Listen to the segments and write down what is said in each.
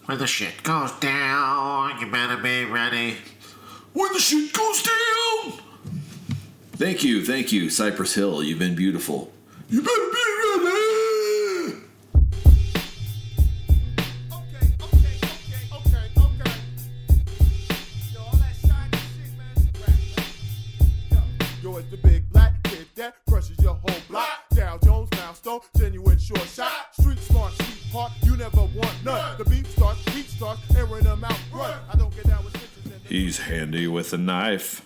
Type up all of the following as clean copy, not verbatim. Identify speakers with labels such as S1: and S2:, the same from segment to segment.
S1: When the shit goes down, you better be ready.
S2: When the shit goes down! Thank you, Cypress Hill. You've been beautiful. You better be ready!
S3: Okay. Yo, all that shiny shit, man, is rap, man. Yo, it's the big black kid that crushes your whole block. Dow Jones, milestone, genuine short shot. Street smart, sweetheart, you never want none. The beat starts, airing them out, run. I don't get down with bitches and
S2: He's handy with a knife.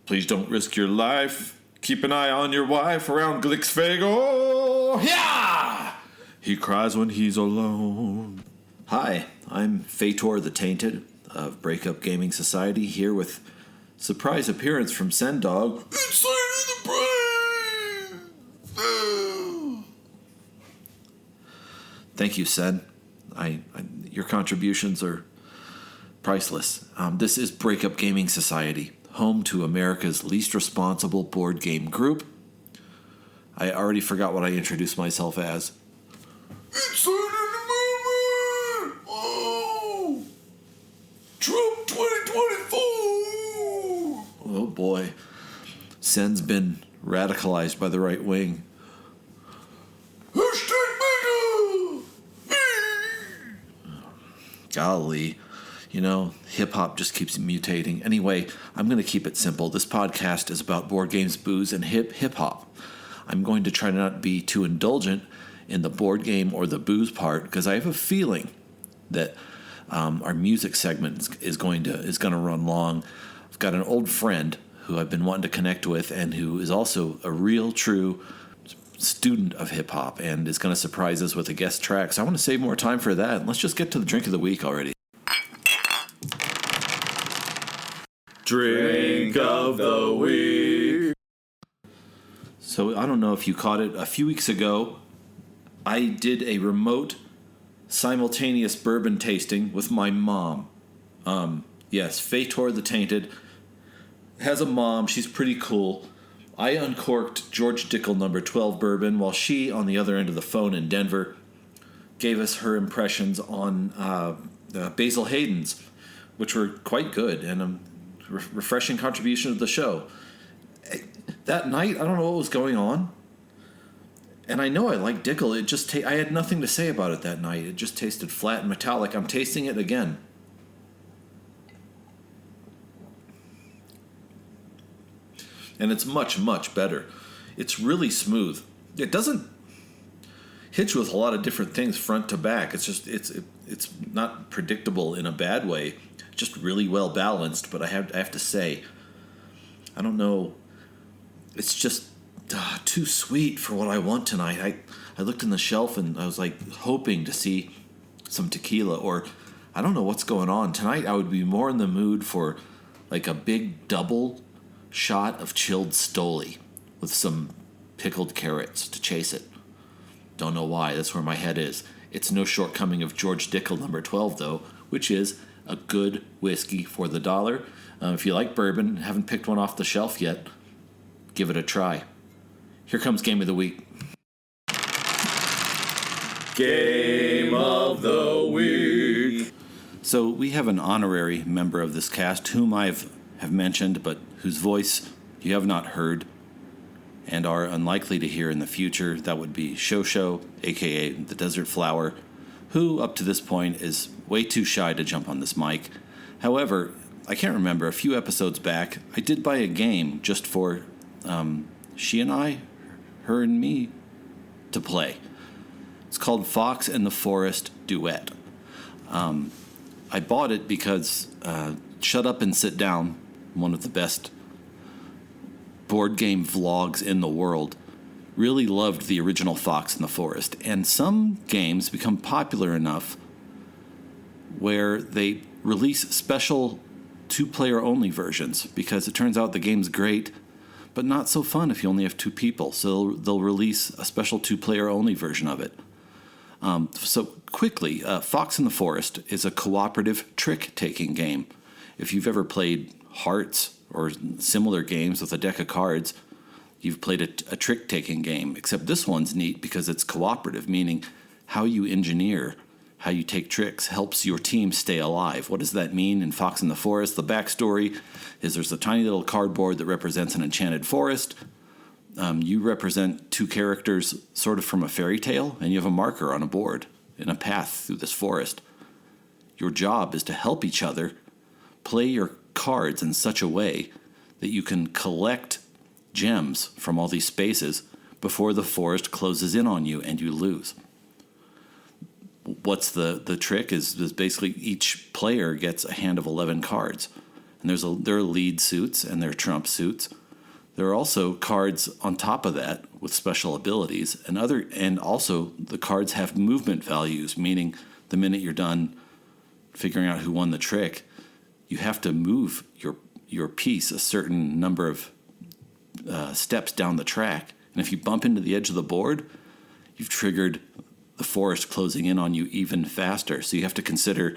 S2: Please don't risk your life. Keep an eye on your wife around Glixfago. Yeah! He cries when he's alone. Hi, I'm Faetor the Tainted of Breakup Gaming Society, here with surprise appearance from Sendog. Inside the brain! Thank you, Sen. Your contributions are priceless. This is Breakup Gaming Society, home to America's least responsible board game group. I already forgot what I introduced myself as. Inside the movement! Oh! Trump 2024! Oh boy. Sen's been radicalized by the right wing. Hashtag mega! Golly. You know, hip-hop just keeps mutating. Anyway, I'm going to keep it simple. This podcast is about board games, booze, and hip-hop. I'm going to try to not be too indulgent in the board game or the booze part, because I have a feeling that our music segment is going to run long. I've got an old friend who I've been wanting to connect with and who is also a real, true student of hip-hop and is going to surprise us with a guest track. So I want to save more time for that. Let's just get to the drink of the week already. Drink of the week. So I don't know if you caught it. A few weeks ago, I did a remote simultaneous bourbon tasting with my mom. Yes, Faetor the Tainted has a mom. She's pretty cool. I uncorked George Dickel No. 12 bourbon while she, on the other end of the phone in Denver, gave us her impressions on Basil Hayden's, which were quite good and refreshing contribution of the show. That night, I don't know what was going on, and I know I like Dickel. It just I had nothing to say about it that night. It just tasted flat and metallic. I'm tasting it again. And it's much, much better. It's really smooth. It doesn't hit you with a lot of different things front to back. It's just it's not predictable in a bad way. Just really well balanced. But I have to say, I don't know. It's just too sweet for what I want tonight. I looked in the shelf and I was like hoping to see some tequila, or I don't know what's going on tonight. I would be more in the mood for like a big double shot of chilled Stoli with some pickled carrots to chase it. Don't know why. That's where my head is. It's no shortcoming of George Dickel No. 12 though, which is a good whiskey for the dollar. If you like bourbon, haven't picked one off the shelf yet, give it a try. Here comes Game of the Week. Game of the Week. So we have an honorary member of this cast whom I have mentioned, but whose voice you have not heard and are unlikely to hear in the future. That would be Shosho, a.k.a. the Desert Flower, who up to this point is way too shy to jump on this mic. However, I can't remember, a few episodes back, I did buy a game just for she and I, her and me, to play. It's called Fox and the Forest Duet. I bought it because Shut Up and Sit Down, one of the best board game vlogs in the world, really loved the original Fox and the Forest. And some games become popular enough where they release special two-player only versions, because it turns out the game's great, but not so fun if you only have two people. So they'll release a special two-player only version of it. So quickly, Fox and the Forest is a cooperative trick-taking game. If you've ever played Hearts or similar games with a deck of cards, you've played a trick-taking game, except this one's neat because it's cooperative, meaning how you engineer how you take tricks helps your team stay alive. What does that mean in Fox in the Forest? The backstory is there's a tiny little cardboard that represents an enchanted forest. You represent two characters sort of from a fairy tale, and you have a marker on a board in a path through this forest. Your job is to help each other play your cards in such a way that you can collect gems from all these spaces before the forest closes in on you and you lose. What's the trick is basically each player gets a hand of 11 cards. And there are lead suits and there are trump suits. There are also cards on top of that with special abilities, and also the cards have movement values, meaning the minute you're done figuring out who won the trick, you have to move your piece a certain number of steps down the track. And if you bump into the edge of the board, you've triggered the forest closing in on you even faster. So you have to consider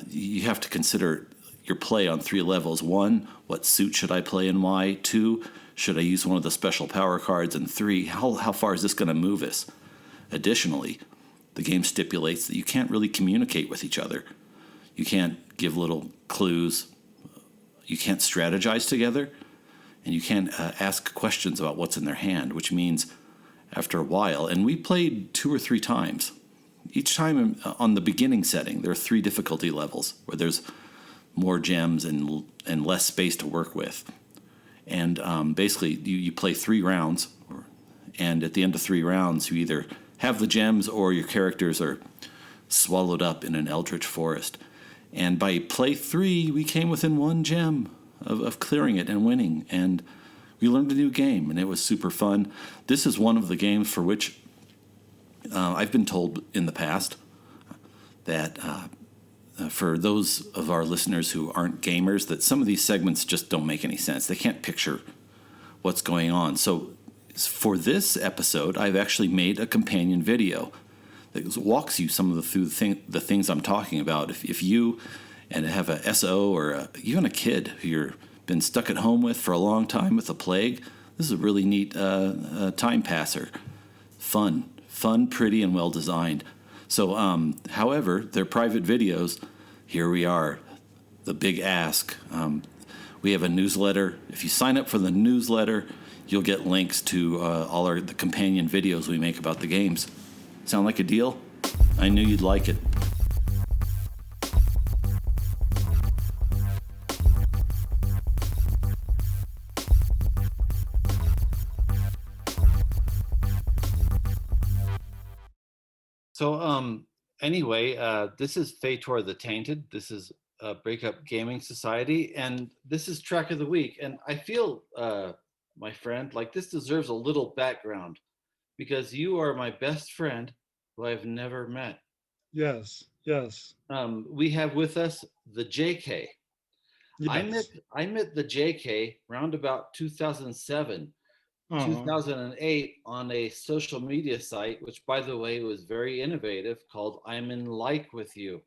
S2: you have to consider your play on 3 levels. 1, what suit should I play and why? 2, should I use one of the special power cards? And 3, how far is this going to move us? Additionally, the game stipulates that you can't really communicate with each other. You can't give little clues. You can't strategize together. And you can't ask questions about what's in their hand, which means after a while, and we played 2 or 3 times. Each time on the beginning setting, there are 3 difficulty levels where there's more gems and less space to work with. And basically, you play 3 rounds, and at the end of 3 rounds, you either have the gems or your characters are swallowed up in an eldritch forest. And by play 3, we came within 1 gem of clearing it and winning, and we learned a new game, and it was super fun. This is one of the games for which I've been told in the past that for those of our listeners who aren't gamers, that some of these segments just don't make any sense. They can't picture what's going on. So for this episode, I've actually made a companion video that walks you through the things I'm talking about. If you and have a SO or even a kid who you're been stuck at home with for a long time with the plague, this is a really neat time passer. Fun, pretty, and well designed. So, however, they're private videos. Here we are, the big ask. We have a newsletter. If you sign up for the newsletter, you'll get links to the companion videos we make about the games. Sound like a deal? I knew you'd like it. So, anyway, this is Faetor the Tainted. This is Breakup Gaming Society, and this is Track of the Week. And I feel, my friend, like this deserves a little background because you are my best friend who I've never met.
S4: Yes.
S2: We have with us the JK.
S4: Yes.
S2: I met the JK round about 2007. 2008 on a social media site, which by the way was very innovative, called I'm in Like with You.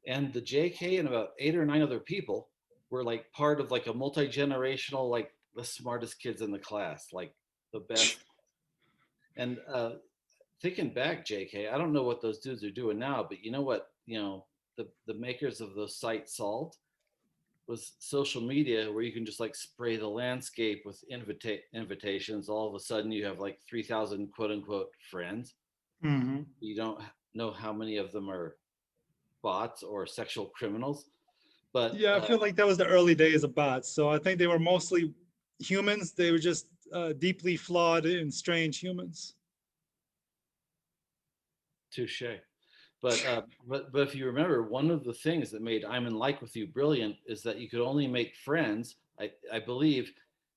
S2: And the JK and about 8 or 9 other people were like part of like a multi-generational, like the smartest kids in the class, like the best. And thinking back, JK, I don't know what those dudes are doing now, but you know what, the makers of those sites solved was social media, where you can just like spray the landscape with invitations. All of a sudden you have like 3,000 quote unquote friends.
S4: Mm-hmm.
S2: You don't know how many of them are bots or sexual criminals, but
S4: Yeah, I feel like that was the early days of bots. So I think they were mostly humans. They were just deeply flawed and strange humans.
S2: touche. But if you remember, one of the things that made I'm in Like with You brilliant is that you could only make friends, I believe,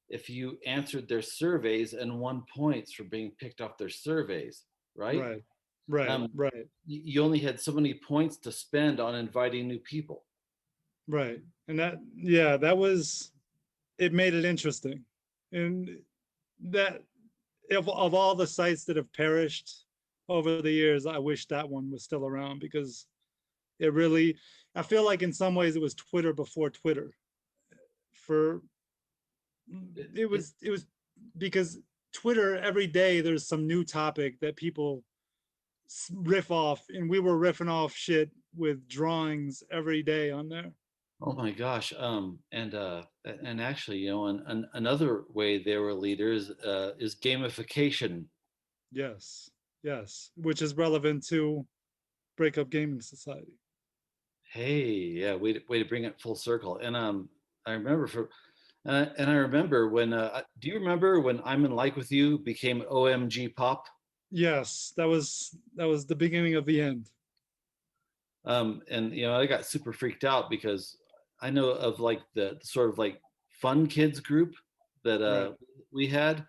S2: if you answered their surveys and won points for being picked off their surveys, right?
S4: Right.
S2: You only had so many points to spend on inviting new people.
S4: Right. And that was, it made it interesting. And that, of all the sites that have perished over the years, I wish that one was still around, because it really, I feel like in some ways it was Twitter before Twitter. It was because Twitter, every day there's some new topic that people riff off, and we were riffing off shit with drawings every day on there.
S2: Oh my gosh. And actually, another way they were leaders is gamification.
S4: Yes, yes, which is relevant to Breakup Gaming Society.
S2: Hey, yeah, way to bring it full circle. I remember and I remember when. Do you remember when I'm in Like with You became OMG Pop?
S4: Yes, that was the beginning of the end.
S2: And I got super freaked out because I know of like the sort of like fun kids group that
S4: Right,
S2: we had.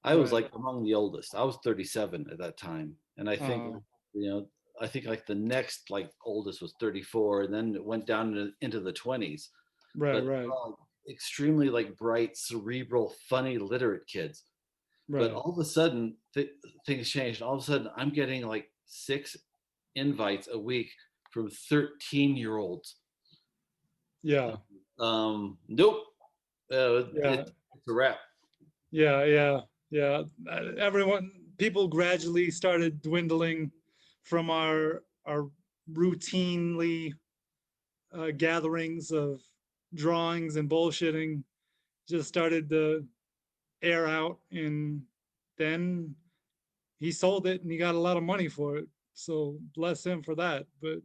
S2: I was
S4: right.
S2: like among the oldest. I was 37 at that time, and I think
S4: Uh,
S2: you know I think like the next like oldest was 34, and then it went down into the 20s.
S4: right,
S2: But
S4: right,
S2: extremely like bright, cerebral, funny, literate kids. But
S4: right.
S2: all of a sudden, things changed. All of a sudden, I'm getting like 6 invites a week from 13-year-olds.
S4: Yeah,
S2: Nope,
S4: yeah,
S2: it's a wrap.
S4: yeah, yeah, yeah. Everyone, people gradually started dwindling from our routinely gatherings of drawings and bullshitting. Just started to air out, and then he sold it and he got a lot of money for it. So bless him for that. But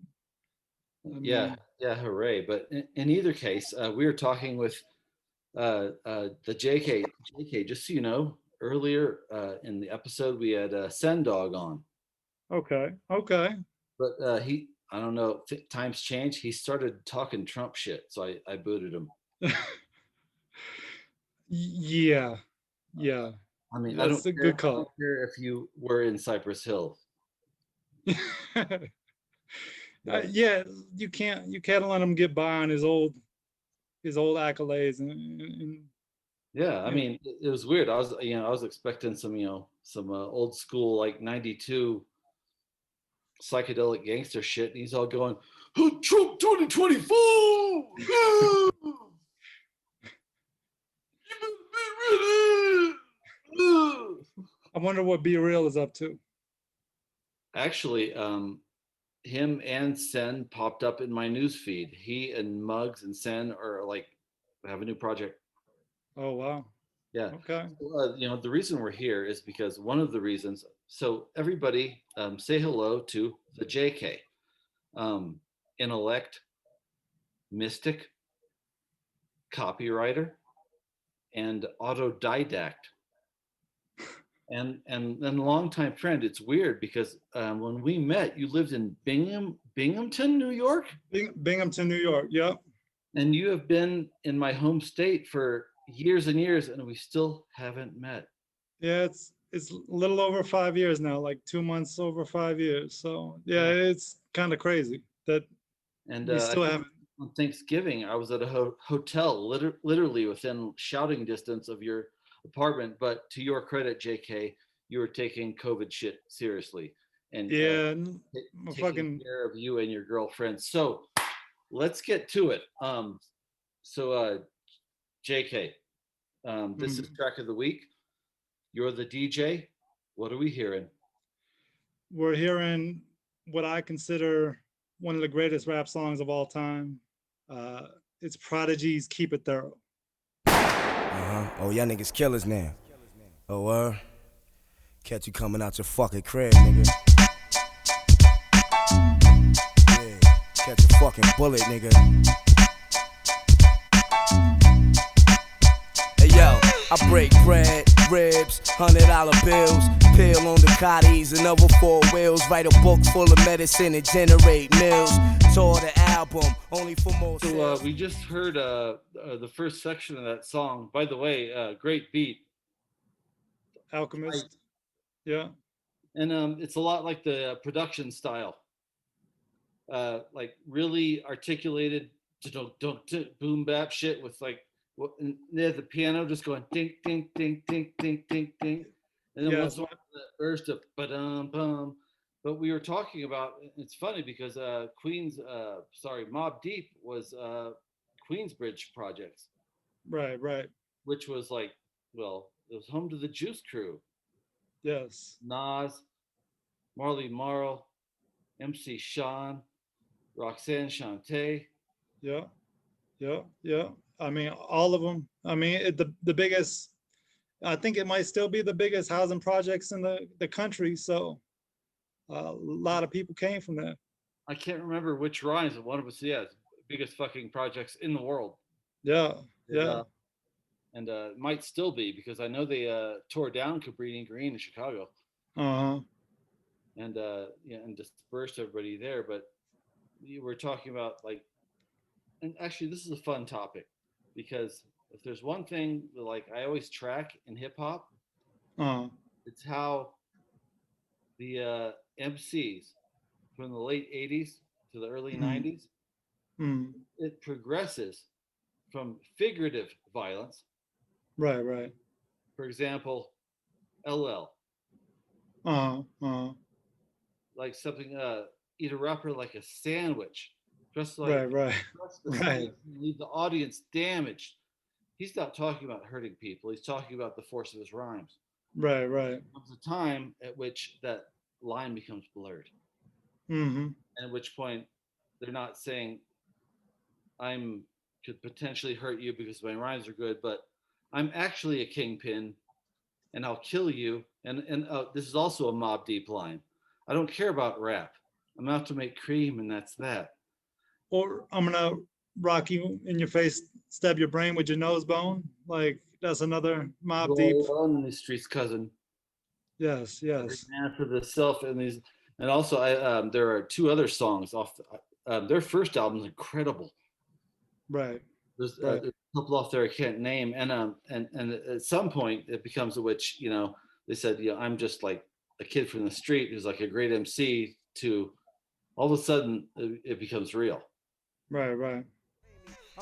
S4: I
S2: Yeah,
S4: mean,
S2: yeah, hooray! But in either case, we were talking with the JK. Just so you know, earlier in the episode, we had Sen Dog on,
S4: okay, okay.
S2: but I don't know, times change. He started talking Trump shit, so I booted him.
S4: Yeah, yeah.
S2: I mean,
S4: That's a good
S2: I don't
S4: call.
S2: care if you were in Cypress Hill, but
S4: Yeah, you can't let him get by on his old accolades and
S2: yeah, I
S4: you know,
S2: mean, it was weird. I was expecting some, some old school like '92 psychedelic gangster shit, and he's all going, "Oh, Trump 2024.
S4: I wonder what Be Real is up to.
S2: Actually, him and Sen popped up in my news feed. He and Muggs and Sen are like have a new project.
S4: Oh wow.
S2: Yeah.
S4: Okay.
S2: So, the reason we're here is because one of the reasons. So everybody, say hello to the JK, um, intellect, mystic, copywriter, and autodidact, and then longtime friend. It's weird because when we met, you lived in Binghamton, New York,
S4: Binghamton, New York. Yep.
S2: and you have been in my home state for years and years, and we still haven't met.
S4: Yeah, it's a little over 5 years now, like 2 months over 5 years. So yeah,
S2: Yeah.
S4: it's kind of crazy that
S2: And
S4: we
S2: I
S4: still
S2: think
S4: haven't.
S2: on Thanksgiving, I was at a hotel, literally within shouting distance of your apartment. But to your credit, JK, you were taking COVID shit seriously and
S4: Yeah,
S2: taking
S4: fucking
S2: care of you and your girlfriend. So let's get to it. JK, this is
S4: mm,
S2: track of the week. You're the DJ. What are we hearing?
S4: we're hearing what I consider one of the greatest rap songs of all time. Uh, it's Prodigy's "Keep It Thorough."
S5: Oh, y'all niggas killers now. Oh, catch you coming out your fucking crib, nigga. Yeah, catch a fucking bullet, nigga. Hey, yo, I break bread, ribs, $100 bills, pill on the Cotties and other 4 wheels, write a book full of medicine and generate mills. Tour the album, only for more
S2: So
S5: sales.
S2: we just heard the first section of that song. By the way, great beat.
S4: Alchemist. Yeah.
S2: And it's a lot like the production style, like really articulated, boom bap shit with like near the piano just going ding ding ding ding ding ding ding, and then once
S4: Yes.
S2: in a while that burst of ba-dum bum. But we were talking about. It's funny because Mob Deep was Queensbridge Projects,
S4: Right. Right.
S2: which was like, well, it was home to the Juice Crew,
S4: Yes.
S2: Nas,
S6: Marley Marl, MC Sean, Roxanne Shante.
S4: Yeah, yeah. I mean, all of them. I mean, the biggest. I think it might still be the biggest housing projects in the country. So a lot of people came from there.
S6: I can't remember which rhymes, but one of us, yeah, biggest fucking projects in the world.
S4: Yeah,
S6: And,
S4: yeah.
S6: Might still be because I know they tore down Cabrini Green in Chicago
S4: Uh-huh.
S6: and and dispersed everybody there. But you were talking about like, and actually, this is a fun topic because if there's one thing that, like I always track in hip hop,
S4: Uh-huh.
S6: it's how the MCs from the late '80s to the early
S4: Mm,
S6: '90s,
S4: mm.
S6: it progresses from figurative violence,
S4: Right, right.
S6: for example, LL,
S4: Uh-huh. Uh-huh.
S6: like something eat a rapper like a sandwich, just
S4: Right,
S6: like
S4: right.
S6: press the
S4: Right,
S6: stage and leave the audience damaged. He's not talking about hurting people. He's talking about the force of his rhymes.
S4: right, right.
S6: Comes a time at which that line becomes blurred,
S4: Mm-hmm.
S6: and at which point they're not saying I'm could potentially hurt you because my rhymes are good, but I'm actually a kingpin and I'll kill you. And this is also a Mob Deep line. I don't care about rap. I'm out to make cream, and that's that.
S4: Or I'm gonna rock you in your face, stab your brain with your nose bone. Like that's another Mob Deep.
S6: Roll alone in these streets, cousin.
S4: Yes,
S6: Every
S4: yes.
S6: man for the self, and these, and also there are two other songs off their first album is incredible.
S4: Right,
S6: There's
S4: right.
S6: a couple off there I can't name, and at some point it becomes a which they said I'm just like a kid from the street who's like a great MC to all of a sudden it becomes real.
S4: Right, right.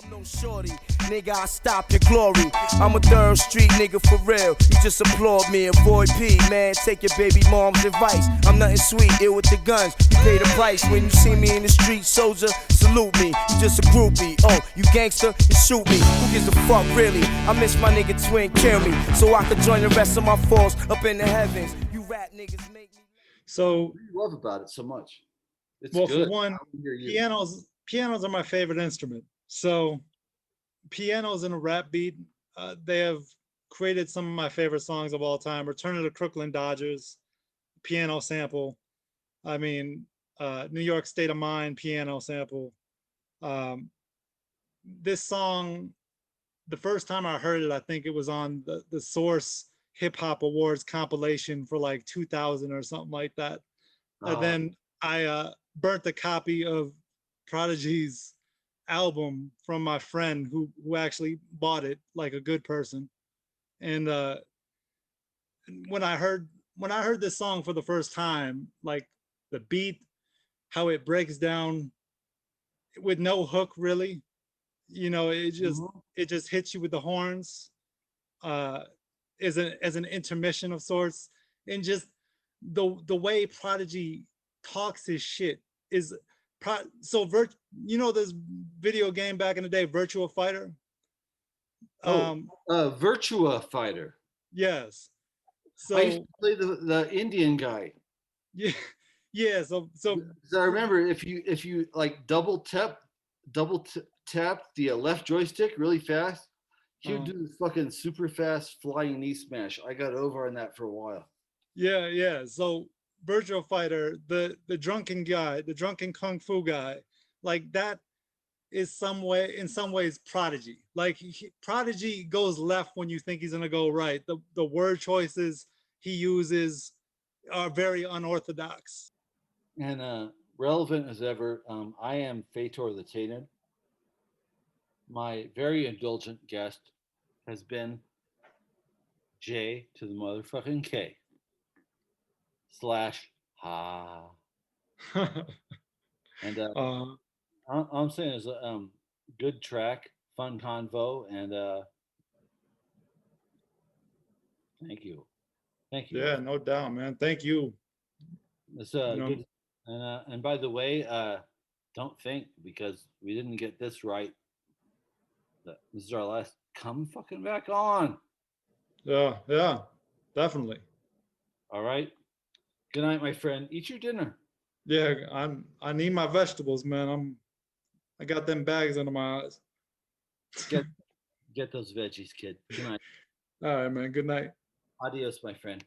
S5: I'm no shorty, nigga, I stop your glory. I'm a third street nigga for real. You just applaud me, avoid P, man. Take your baby mom's advice. I'm nothing sweet, ill with the guns. You pay the price when you see me in the street, soldier. Salute me, you just a groupie. Oh, you gangster, you shoot me. Who gives a fuck, really? I miss my nigga twin, kill me. So I could join the rest of my force up in the heavens. You rap niggas make me.
S4: So,
S6: What do you love about it so much? It's
S4: well,
S6: good.
S4: for one,
S6: I want to hear you.
S4: pianos are my favorite instrument. So, pianos in a rap beat, they have created some of my favorite songs of all time. Return of the Crooklyn Dodgers, piano sample. I mean, New York State of Mind, piano sample. Um, this song, the first time I heard it, I think it was on the Source Hip Hop Awards compilation for like 2000 or something like that. And then I burnt a copy of Prodigy's album from my friend who actually bought it like a good person. And when I heard this song for the first time, like the beat, how it breaks down with no hook really, it just hits you with the horns, uh, as an intermission of sorts, and just the way Prodigy talks his shit is this video game back in the day, Virtua Fighter.
S6: Virtua Fighter.
S4: Yes.
S6: I used
S4: So
S6: to play the Indian guy.
S4: yeah, yeah. So
S6: I remember if you like tap the left joystick really fast, he would do this fucking super fast flying knee smash. I got over on that for a while.
S4: yeah. So Virtual Fighter, the drunken guy, the drunken kung fu guy, like that is in some ways Prodigy. Like Prodigy goes left when you think he's gonna go right. The word choices he uses are very unorthodox.
S6: And relevant as ever, I am Faetor the Tainted. My very indulgent guest has been J to the motherfucking K slash ha. And all I'm saying is good track, fun convo, and thank you. Thank you.
S4: Yeah, no doubt, man. Thank you.
S6: It's
S4: You know,
S6: good. And by the way, don't think because we didn't get this right. This is our last. Come fucking back on.
S4: yeah, definitely.
S6: All right. Good night, my friend. Eat your dinner.
S4: Yeah, I need my vegetables, man. I got them bags under my eyes.
S6: Get those veggies, kid. Good night.
S4: All right, man. Good night.
S6: Adios, my friend.